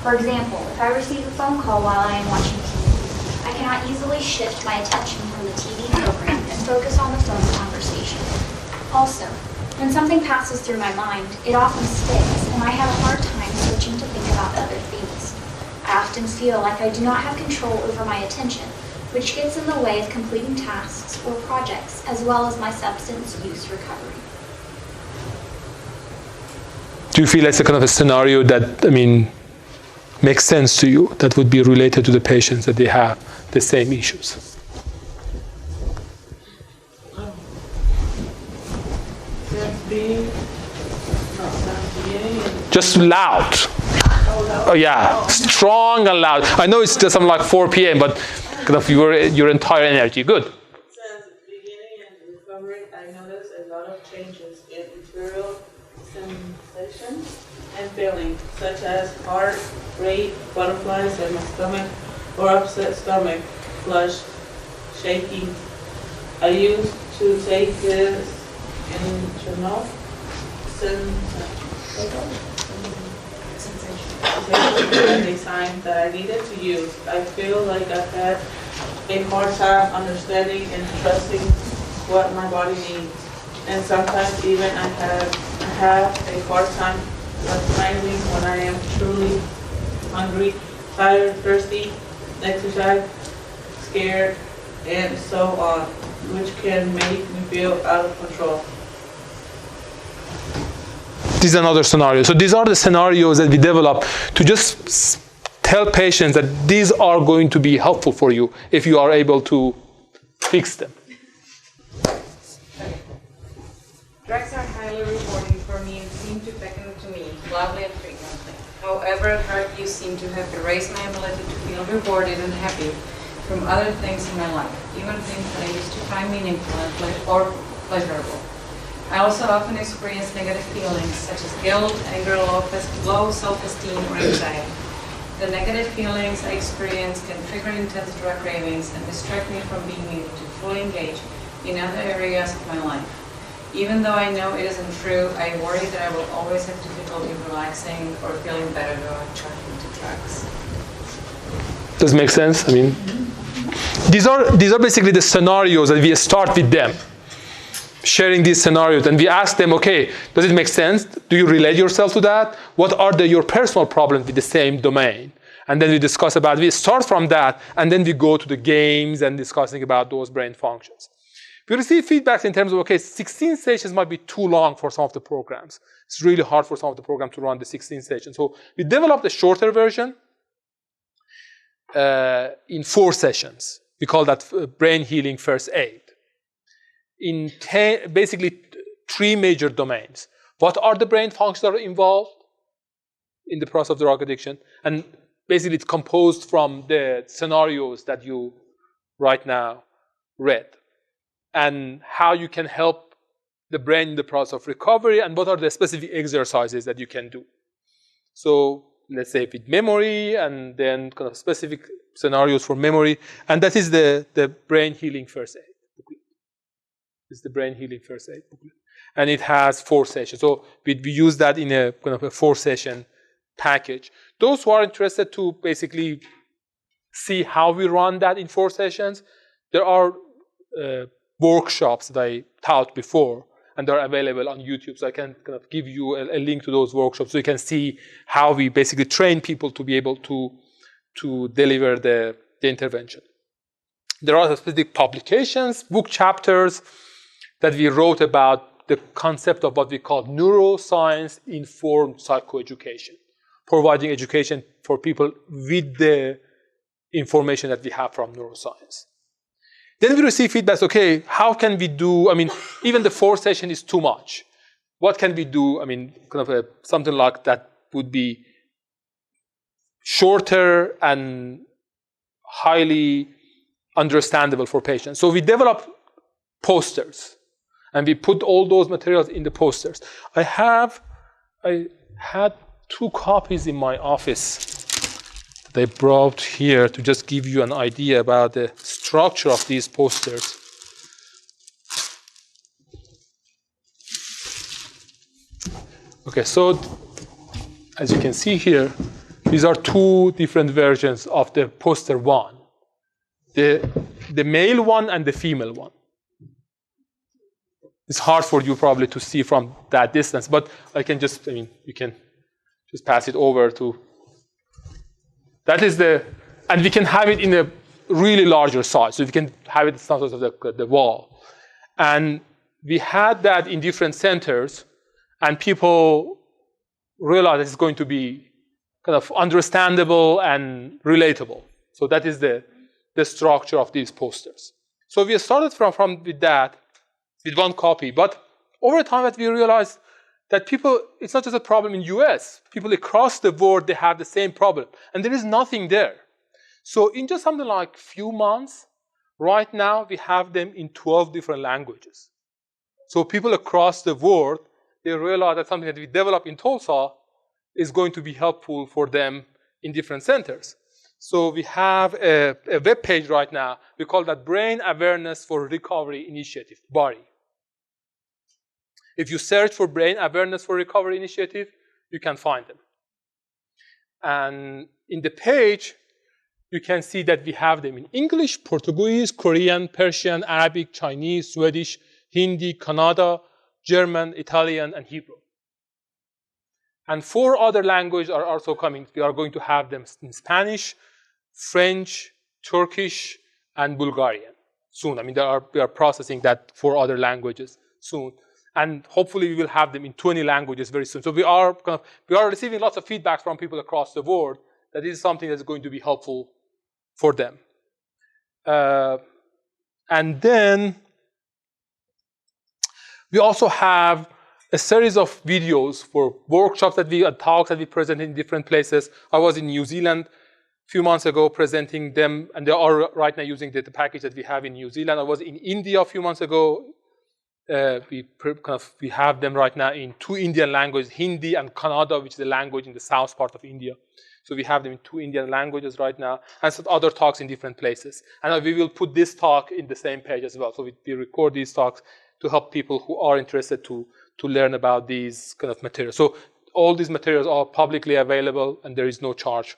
For example, if I receive a phone call while I am watching TV, I cannot easily shift my attention from the TV program and focus on the phone conversation. Also, when something passes through my mind, it often sticks, and I have a hard time switching to think about other things. I often feel like I do not have control over my attention, which gets in the way of completing tasks or projects, as well as my substance use recovery. Do you feel it's a kind of a scenario that, makes sense to you, that would be related to the patients, that they have the same issues? Just loud. Oh yeah, strong and loud. I know it's just something like 4 p.m., but kind of your entire energy. Good. Since the beginning and recovery, I noticed a lot of changes in internal sensations and feelings, such as heart rate, butterflies in my stomach, or upset stomach, flush, shaking. I used to take this internal as a sign that I needed to use. I feel like I've had a hard time understanding and trusting what my body needs. And sometimes even I have a hard time recognizing when I am truly hungry, tired, thirsty, exercise, scared, and so on, which can make me feel out of control. This is another scenario. So these are the scenarios that we develop to just tell patients that these are going to be helpful for you if you are able to fix them. Drugs are highly rewarding for me and seem to beckon to me loudly and frequently. However, drug use seems to have erased my ability to feel rewarded and happy from other things in my life, even things that I used to find meaningful or pleasurable. I also often experience negative feelings such as guilt, anger, low self-esteem, or anxiety. The negative feelings I experience can trigger intense drug cravings and distract me from being able to fully engage in other areas of my life. Even though I know it isn't true, I worry that I will always have difficulty relaxing or feeling better while turning to drugs. Does it make sense? These are basically the scenarios that we start with them. Sharing these scenarios, and we ask them, okay, does it make sense? Do you relate yourself to that? What are your personal problems with the same domain? And then we start from that, and then we go to the games and discussing about those brain functions. We receive feedbacks in terms of, 16 sessions might be too long for some of the programs. It's really hard for some of the programs to run the 16 sessions. So we developed a shorter version in 4 sessions. We call that brain healing first aid. In basically 3 major domains. What are the brain functions that are involved in the process of drug addiction? And basically it's composed from the scenarios that you right now read. And how you can help the brain in the process of recovery, and what are the specific exercises that you can do. So let's say with memory, and then kind of specific scenarios for memory. And that is the brain healing first aid. Is the brain healing first aid booklet, and it has 4 sessions. So we use that in a kind of a 4-session package. Those who are interested to basically see how we run that in 4 sessions, there are workshops that I taught before, and they're available on YouTube. So I can kind of give you a link to those workshops so you can see how we basically train people to be able to deliver the intervention. There are specific publications, book chapters, that we wrote about the concept of what we call neuroscience-informed psychoeducation, providing education for people with the information that we have from neuroscience. Then we receive feedback, how can we do, even the 4 session is too much. What can we do? Something like that would be shorter and highly understandable for patients. So we developed posters. And we put all those materials in the posters. I had 2 copies in my office that I brought here to just give you an idea about the structure of these posters. Okay, so as you can see here, these are 2 different versions of the poster 1. The male one and the female one. It's hard for you probably to see from that distance, but I can just, you can just pass it over to That is and we can have it in a really larger size. So we can have it some sort of the wall. And we had that in different centers, and people realized it's going to be kind of understandable and relatable. So that is the structure of these posters. So we started from with that, with one copy. But over time, that we realized that it's not just a problem in US. People across the world, they have the same problem. And there is nothing there. So in just something like few months, right now, we have them in 12 different languages. So people across the world, they realize that something that we develop in Tulsa is going to be helpful for them in different centers. So we have a web page right now. We call that Brain Awareness for Recovery Initiative, BARI. If you search for Brain Awareness for Recovery Initiative, you can find them. And in the page, you can see that we have them in English, Portuguese, Korean, Persian, Arabic, Chinese, Swedish, Hindi, Kannada, German, Italian, and Hebrew. And 4 other languages are also coming. We are going to have them in Spanish, French, Turkish, and Bulgarian soon. I mean, we are processing that 4 other languages soon. And hopefully we will have them in 20 languages very soon. So we are receiving lots of feedback from people across the world that this is something that's going to be helpful for them. And then we also have a series of videos for workshops talks that we present in different places. I was in New Zealand a few months ago presenting them, and they are right now using the package that we have in New Zealand. I was in India a few months ago. We have them right now in 2 Indian languages, Hindi and Kannada, which is a language in the south part of India. So we have them in 2 Indian languages right now, and some other talks in different places. And we will put this talk in the same page as well. So we record these talks to help people who are interested to learn about these kind of materials. So all these materials are publicly available, and there is no charge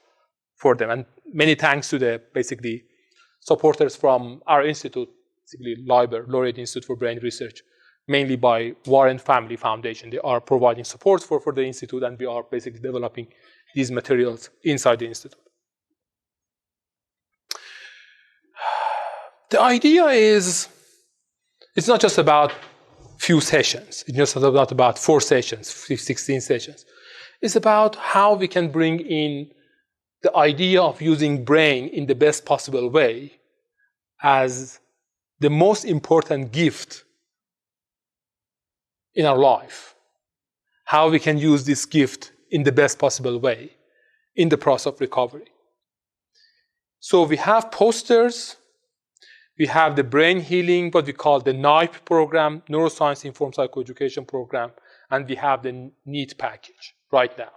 for them. And many thanks to the basically supporters from our institute, basically LIBR, Laureate Institute for Brain Research, mainly by Warren Family Foundation. They are providing support for the institute, and we are basically developing these materials inside the institute. The idea is, it's not just about few sessions. It's just not about 4 sessions, 16 sessions. It's about how we can bring in the idea of using brain in the best possible way as the most important gift in our life. How we can use this gift in the best possible way in the process of recovery. So we have posters. We have the brain healing, what we call the NIPE program, Neuroscience Informed Psychoeducation program, and we have the NEAT package right now.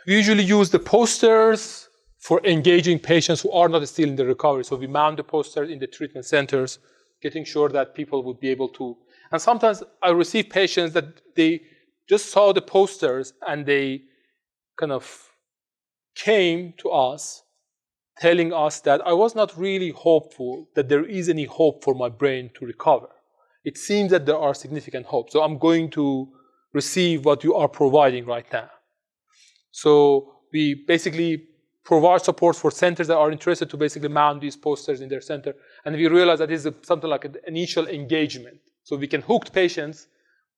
We usually use the posters for engaging patients who are not still in the recovery. So we mount the posters in the treatment centers, getting sure that people would be able to. And sometimes I receive patients that they just saw the posters and they kind of came to us telling us that I was not really hopeful that there is any hope for my brain to recover. It seems that there are significant hopes. So I'm going to receive what you are providing right now. So we basically provide support for centers that are interested to basically mount these posters in their center. And we realize that this is something like an initial engagement. So we can hook patients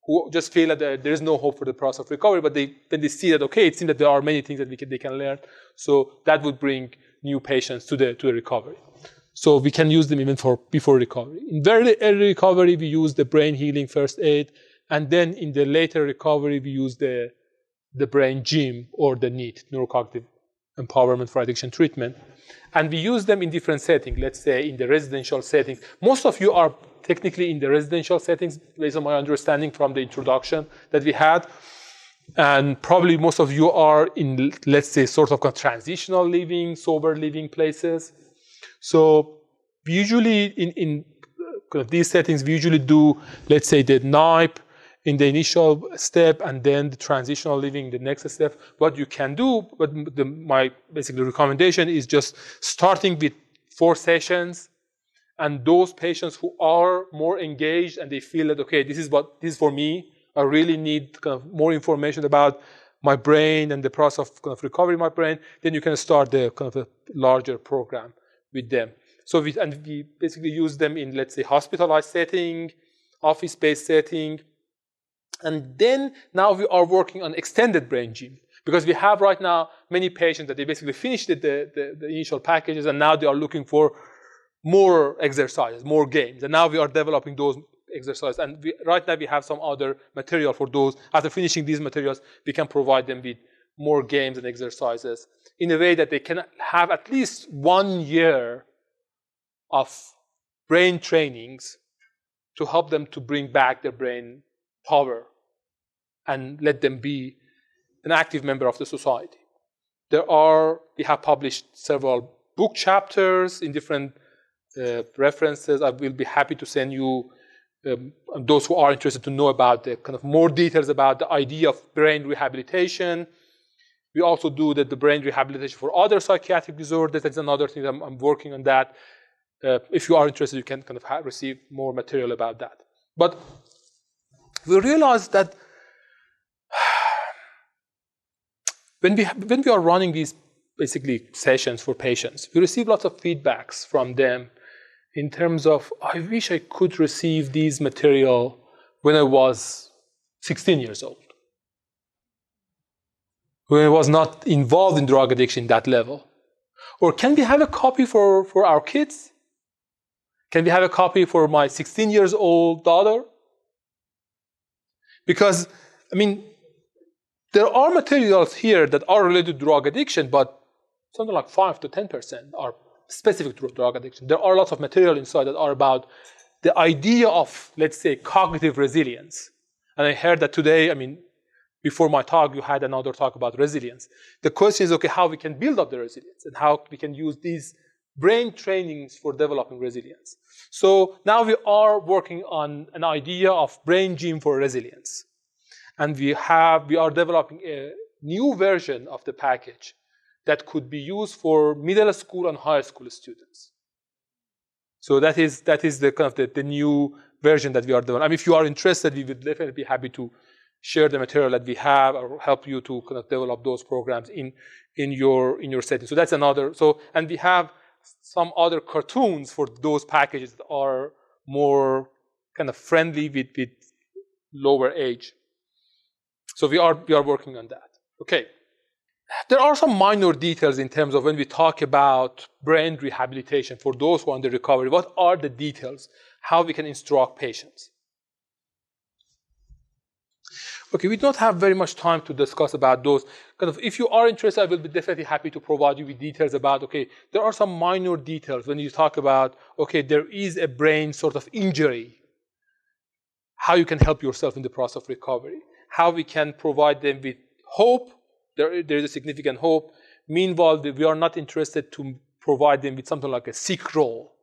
who just feel that there is no hope for the process of recovery, but then they see that, okay, it seems that there are many things that they can learn. So that would bring new patients to the recovery. So we can use them even for before recovery. In very early recovery, we use the brain healing first aid. And then in the later recovery, we use the brain gym or the NEAT, Neurocognitive Empowerment for Addiction Treatment. And we use them in different settings, let's say in the residential settings. Most of you are technically in the residential settings, based on my understanding from the introduction that we had. And probably most of you are in, let's say, sort of transitional living, sober living places. So we usually, in these settings, we usually do, let's say, the NIPE in the initial step, and then the transitional living, the next step. What you can do, but my basically recommendation is just starting with 4 sessions, and those patients who are more engaged and they feel that, okay, this is for me, I really need kind of more information about my brain and the process of kind of recovering my brain, then you can start the kind of a larger program with them. So we basically use them in, let's say, hospitalized setting, office-based setting. And then now we are working on extended brain gym, because we have right now many patients that they basically finished the initial packages, and now they are looking for more exercises, more games. And now we are developing those exercises. And right now we have some other material for those. After finishing these materials, we can provide them with more games and exercises in a way that they can have at least 1 year of brain trainings to help them to bring back their brain power and let them be an active member of the society. We have published several book chapters in different references. I will be happy to send you those who are interested to know about the kind of more details about the idea of brain rehabilitation. We also do the brain rehabilitation for other psychiatric disorders. That's another thing I'm working on that. If you are interested, you can kind of receive more material about that. But we realized that when we are running these basically sessions for patients, we receive lots of feedbacks from them in terms of, I wish I could receive these material when I was 16 years old, when I was not involved in drug addiction that level. Or can we have a copy for our kids? Can we have a copy for my 16 years old daughter? Because, I mean, there are materials here that are related to drug addiction, but something like 5 to 10% are specific to drug addiction. There are lots of material inside that are about the idea of, let's say, cognitive resilience. And I heard that today, I mean, before my talk, you had another talk about resilience. The question is, okay, how we can build up the resilience and how we can use these brain trainings for developing resilience. So now we are working on an idea of brain gym for resilience. And we are developing a new version of the package that could be used for middle school and high school students. So that is the kind of the new version that we are developing. I mean, if you are interested, we would definitely be happy to share the material that we have or help you to kind of develop those programs in your setting. So that's another. So, and we have some other cartoons for those packages that are more kind of friendly with lower age. So we are working on that. Okay. There are some minor details in terms of when we talk about brain rehabilitation for those who are under recovery. What are the details? How we can instruct patients? Okay, we don't have very much time to discuss about those. Kind of, if you are interested, I will be definitely happy to provide you with details about, okay, there are some minor details when you talk about, okay, there is a brain sort of injury, how you can help yourself in the process of recovery, how we can provide them with hope. There is a significant hope. Meanwhile, we are not interested to provide them with something like a sick role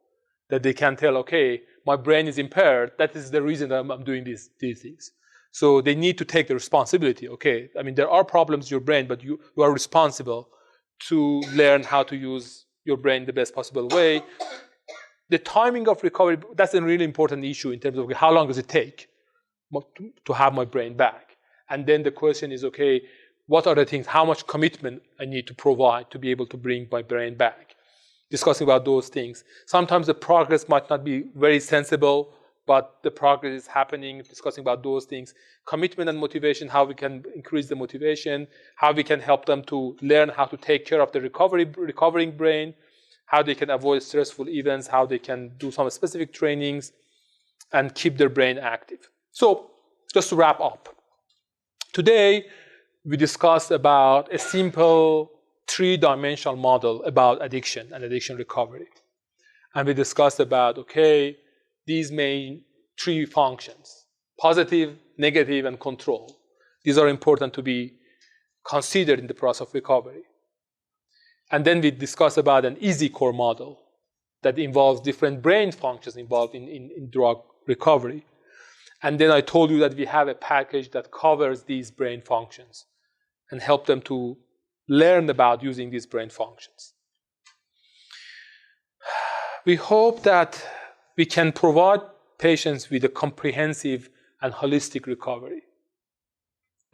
that they can tell, okay, my brain is impaired. That is the reason that I'm doing these things. So they need to take the responsibility. Okay, I mean, there are problems in your brain, but you are responsible to learn how to use your brain the best possible way. The timing of recovery, that's a really important issue in terms of, okay, how long does it take to have my brain back? And then the question is, okay, what are the things, how much commitment I need to provide to be able to bring my brain back? Discussing about those things. Sometimes the progress might not be very sensible, but the progress is happening, discussing about those things. Commitment and motivation, how we can increase the motivation, how we can help them to learn how to take care of the recovering brain, how they can avoid stressful events, how they can do some specific trainings and keep their brain active. So just to wrap up. Today, we discussed about a simple 3-dimensional model about addiction and addiction recovery. And we discussed about, okay, these main 3 functions, positive, negative, and control. These are important to be considered in the process of recovery. And then we discussed about an easy core model that involves different brain functions involved in drug recovery. And then I told you that we have a package that covers these brain functions and help them to learn about using these brain functions. We hope that we can provide patients with a comprehensive and holistic recovery.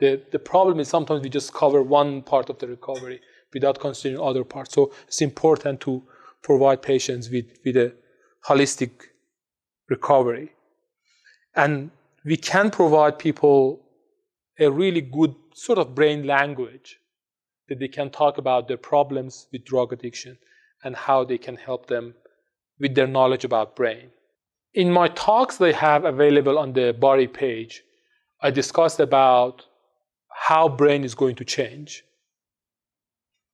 The problem is sometimes we just cover one part of the recovery without considering other parts. So it's important to provide patients with a holistic recovery. And we can provide people a really good sort of brain language that they can talk about their problems with drug addiction and how they can help them with their knowledge about brain. In my talks they have available on the body page, I discussed about how brain is going to change.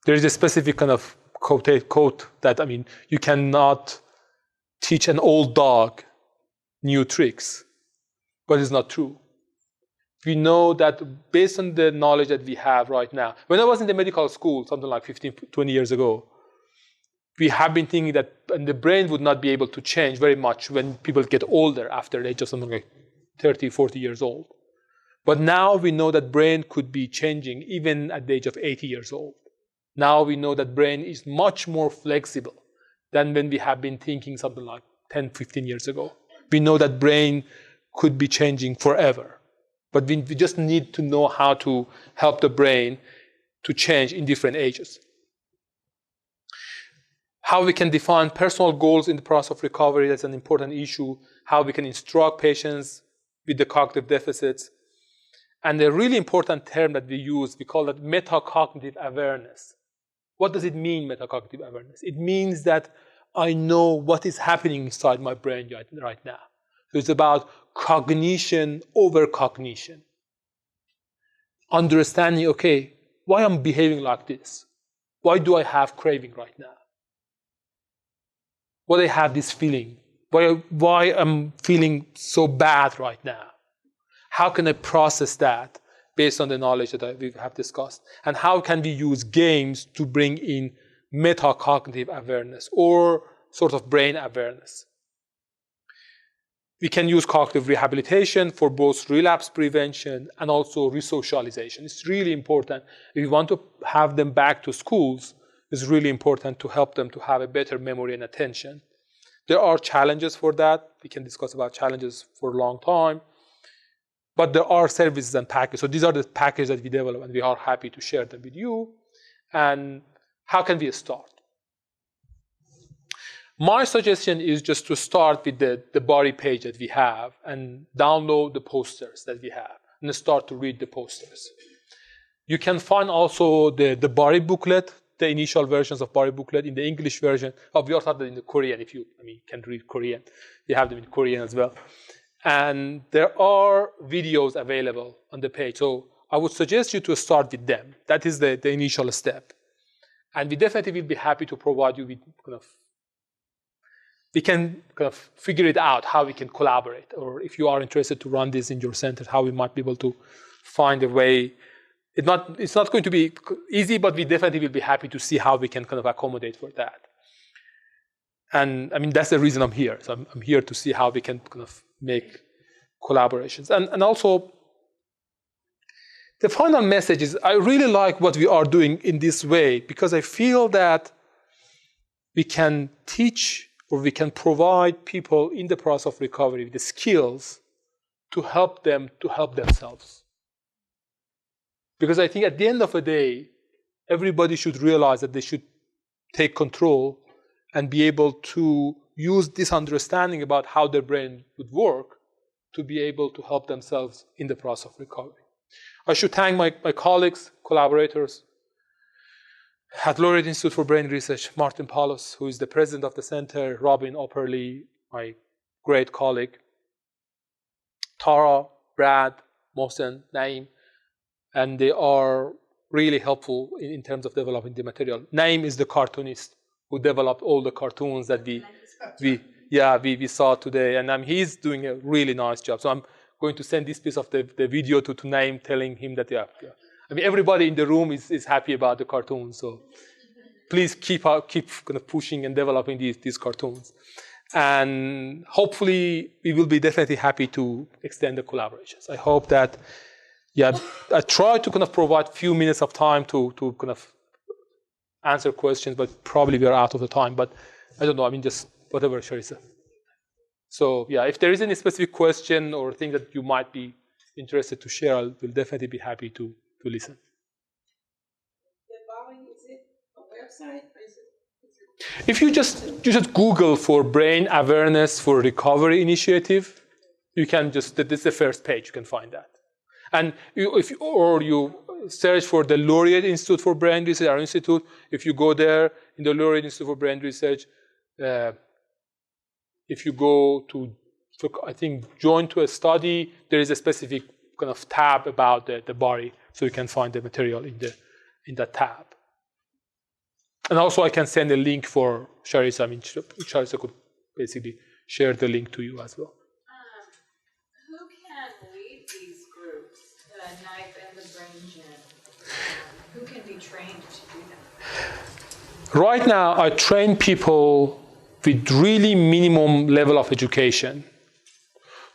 There is a specific kind of quote that, I mean, you cannot teach an old dog new tricks, but it's not true. We know that based on the knowledge that we have right now, when I was in the medical school, something like 15, 20 years ago, we have been thinking that the brain would not be able to change very much when people get older after the age of something like 30, 40 years old. But now we know that brain could be changing even at the age of 80 years old. Now we know that brain is much more flexible than when we have been thinking something like 10, 15 years ago. We know that brain could be changing forever. But we just need to know how to help the brain to change in different ages. How we can define personal goals in the process of recovery, that's an important issue. How we can instruct patients with the cognitive deficits. And a really important term that we use, we call that metacognitive awareness. What does it mean, metacognitive awareness? It means that I know what is happening inside my brain right now. So it's about cognition over cognition. Understanding, okay, why I'm behaving like this? Why do I have craving right now? Why do I have this feeling? Why I'm feeling so bad right now? How can I process that based on the knowledge that we have discussed? And how can we use games to bring in metacognitive awareness or sort of brain awareness? We can use cognitive rehabilitation for both relapse prevention and also resocialization. It's really important. If we want to have them back to schools, it's really important to help them to have a better memory and attention. There are challenges for that. We can discuss about challenges for a long time. But there are services and packages. So these are the packages that we develop, and we are happy to share them with you. And how can we start? My suggestion is just to start with the body page that we have and download the posters that we have and start to read the posters. You can find also the body booklet, the initial versions of body booklet in the English version. Oh, we also have them in the Korean if you can read Korean. We have them in Korean as well. And there are videos available on the page. So I would suggest you to start with them. That is the initial step. And we definitely will be happy to provide you with we can figure it out how we can collaborate, or if you are interested to run this in your center, how we might be able to find a way. It's not going to be easy, but we definitely will be happy to see how we can accommodate for that. And I mean, that's the reason I'm here. So I'm here to see how we can make collaborations. And also, the final message is I really like what we are doing in this way, because I feel that we can teach or we can provide people in the process of recovery with the skills to help them to help themselves. Because I think at the end of the day, everybody should realize that they should take control and be able to use this understanding about how their brain would work to be able to help themselves in the process of recovery. I should thank my colleagues, collaborators at Laureate Institute for Brain Research, Martin Paulus, who is the president of the center, Robin Opperly, my great colleague, Tara, Brad, Mohsen, Naim, and they are really helpful in terms of developing the material. Naim is the cartoonist who developed all the cartoons that we saw today, and he's doing a really nice job. So I'm going to send this piece of the video to Naim, telling him that I mean, everybody in the room is happy about the cartoons. So please keep pushing and developing these cartoons, and hopefully we will be definitely happy to extend the collaborations. I hope that I try to provide few minutes of time to answer questions, but probably we are out of the time. But I don't know. I mean, just whatever Sharissa. So if there is any specific question or thing that you might be interested to share, I will definitely be happy to listen. The Bali, is it a website? Or is it If you just Google for Brain Awareness for Recovery Initiative, you can just, this is the first page, you can find that. And you search for the Laureate Institute for Brain Research, our institute. If you go there in the Laureate Institute for Brain Research, if you go to, I think, join to a study, there is a specific kind of tab about the body, so you can find the material in that tab. And also, I can send a link for Charities. I mean, Charities could basically share the link to you as well. Who can lead these groups, the knife and the brain gym? Who can be trained to do that? Right now, I train people with really minimum level of education.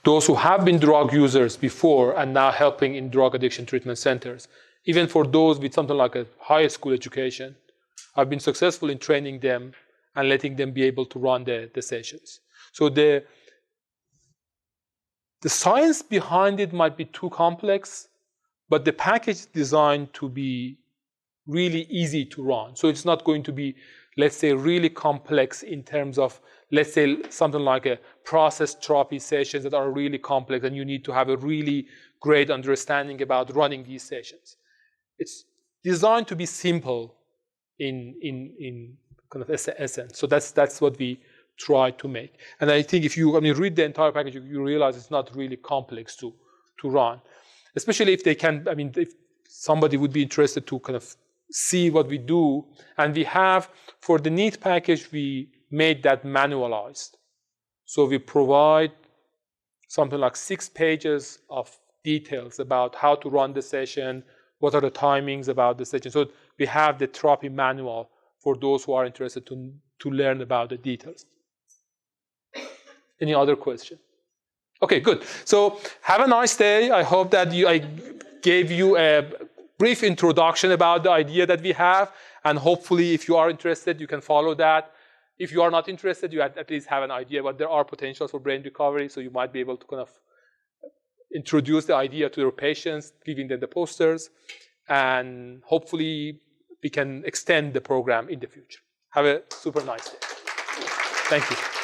Those who have been drug users before and now helping in drug addiction treatment centers. Even for those with something like a high school education, I've been successful in training them and letting them be able to run the sessions. So the science behind it might be too complex, but the package is designed to be really easy to run. So it's not going to be, let's say, really complex in terms of, let's say, something like a process therapy sessions that are really complex and you need to have a really great understanding about running these sessions. It's designed to be simple in kind of essence. So that's what we try to make. And I think if you read the entire package, you realize it's not really complex to run. Especially if they can, if somebody would be interested to kind of see what we do. And we have, for the NEAT package, we made that manualized. So we provide something like 6 pages of details about how to run the session, what are the timings about the session. So we have the therapy manual for those who are interested to learn about the details. Any other question? Okay, good. So have a nice day. I hope that I gave you a brief introduction about the idea that we have, and hopefully if you are interested, you can follow that. If you are not interested, you at least have an idea, but there are potentials for brain recovery, so you might be able to kind of introduce the idea to your patients, giving them the posters, and hopefully we can extend the program in the future. Have a super nice day. Thank you.